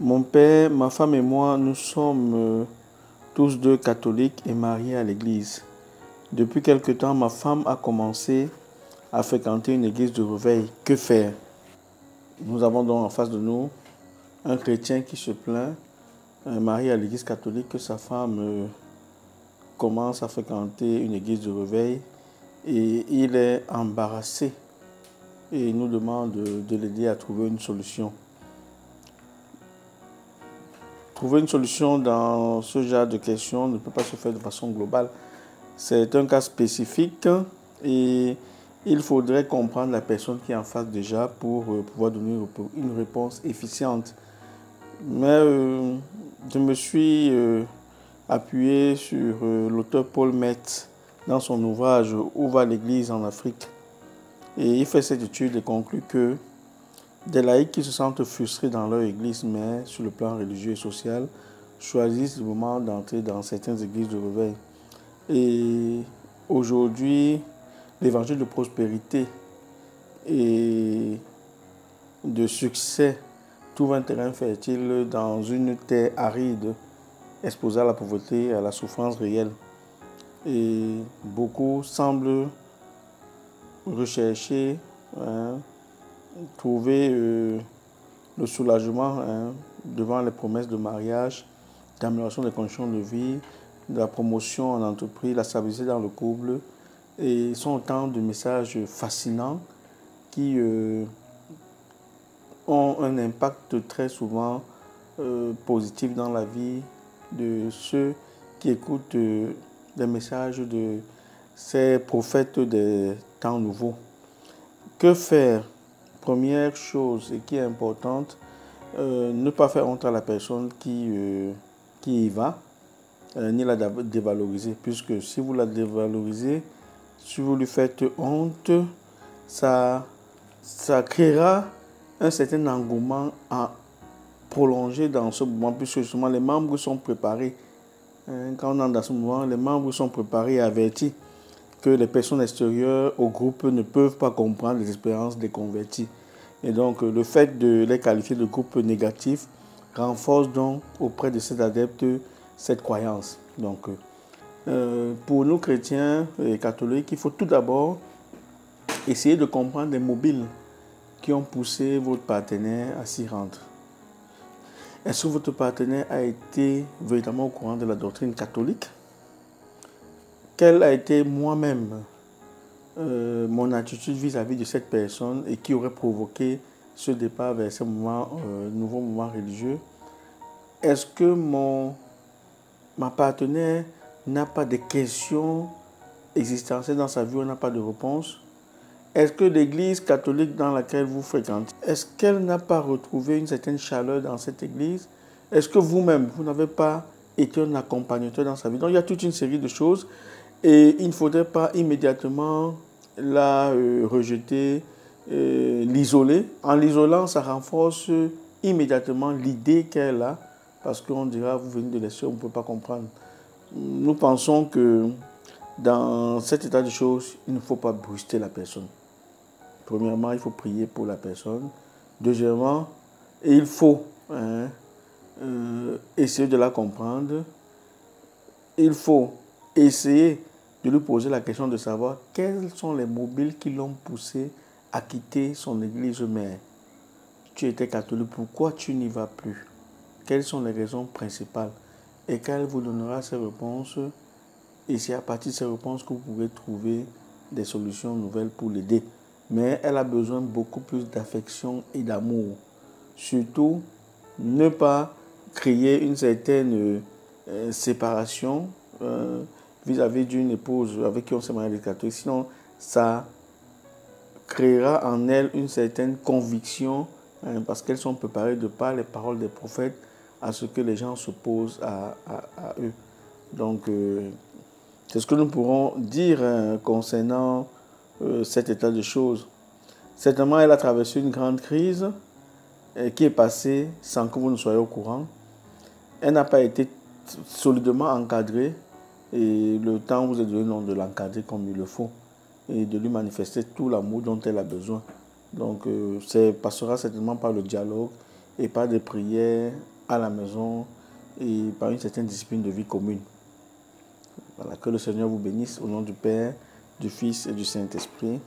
Mon père, ma femme et moi, nous sommes tous deux catholiques et mariés à l'église. Depuis quelque temps, ma femme a commencé à fréquenter une église de réveil. Que faire? Nous avons donc en face de nous un chrétien qui se plaint, marié à l'église catholique, que sa femme commence à fréquenter une église de réveil et il est embarrassé et il nous demande de l'aider à trouver une solution. Trouver une solution dans ce genre de questions ne peut pas se faire de façon globale. C'est un cas spécifique et il faudrait comprendre la personne qui est en face déjà pour pouvoir donner une réponse efficiente. Mais je me suis appuyé sur l'auteur Paul Metz dans son ouvrage Où va l'Église en Afrique. Et il fait cette étude et conclut que des laïcs qui se sentent frustrés dans leur église, mais sur le plan religieux et social, choisissent le moment d'entrer dans certaines églises de réveil. Et aujourd'hui, l'évangile de prospérité et de succès trouve un terrain fertile dans une terre aride, exposée à la pauvreté et à la souffrance réelle. Et beaucoup semblent rechercher, trouver le soulagement devant les promesses de mariage, d'amélioration des conditions de vie, de la promotion en entreprise, la stabilité dans le couple. Et sont autant de messages fascinants qui ont un impact très souvent positif dans la vie de ceux qui écoutent les messages de ces prophètes des temps nouveaux. Que faire? Première chose et qui est importante, ne pas faire honte à la personne qui y va, ni la dévaloriser, puisque si vous la dévalorisez, si vous lui faites honte, ça créera un certain engouement à prolonger dans ce mouvement, puisque justement les membres sont préparés. Quand on entre dans ce mouvement, les membres sont préparés et avertis que les personnes extérieures au groupe ne peuvent pas comprendre les expériences des convertis. Et donc, le fait de les qualifier de groupe négatif renforce donc auprès de ces adeptes cette croyance. Donc, pour nous chrétiens et catholiques, il faut tout d'abord essayer de comprendre les mobiles qui ont poussé votre partenaire à s'y rendre. Est-ce que votre partenaire a été véritablement au courant de la doctrine catholique? Quelle a été moi-même mon attitude vis-à-vis de cette personne et qui aurait provoqué ce départ vers ce nouveau mouvement religieux? Est-ce que ma partenaire n'a pas de questions existentielles dans sa vie, on n'a pas de réponse? Est-ce que l'église catholique dans laquelle vous fréquentez, est-ce qu'elle n'a pas retrouvé une certaine chaleur dans cette église? Est-ce que vous-même, vous n'avez pas été un accompagnateur dans sa vie? Donc il y a toute une série de choses et il ne faudrait pas immédiatement la rejeter, l'isoler. En l'isolant, ça renforce immédiatement l'idée qu'elle a, parce qu'on dira, vous venez de l'extérieur, on ne peut pas comprendre. Nous pensons que dans cet état de choses, il ne faut pas brusquer la personne. Premièrement, il faut prier pour la personne. Deuxièmement, il faut essayer de la comprendre. Il faut essayer de lui poser la question de savoir quels sont les mobiles qui l'ont poussé à quitter son église mère. Tu étais catholique, pourquoi tu n'y vas plus? Quelles sont les raisons principales? Et qu'elle vous donnera ces réponses. Et c'est à partir de ces réponses que vous pourrez trouver des solutions nouvelles pour l'aider. Mais elle a besoin beaucoup plus d'affection et d'amour. Surtout, ne pas créer une certaine séparation vis-à-vis d'une épouse avec qui on s'est marié les catholiques. Sinon, ça créera en elle une certaine conviction parce qu'elles sont préparées de par les paroles des prophètes à ce que les gens s'opposent à eux. Donc, c'est ce que nous pourrons dire concernant cet état de choses. Certainement, elle a traversé une grande crise qui est passée sans que vous ne soyez au courant. Elle n'a pas été solidement encadrée et le temps vous est donné de l'encadrer comme il le faut et de lui manifester tout l'amour dont elle a besoin. Donc, ça passera certainement par le dialogue et par des prières à la maison et par une certaine discipline de vie commune. Voilà, que le Seigneur vous bénisse au nom du Père, du Fils et du Saint-Esprit.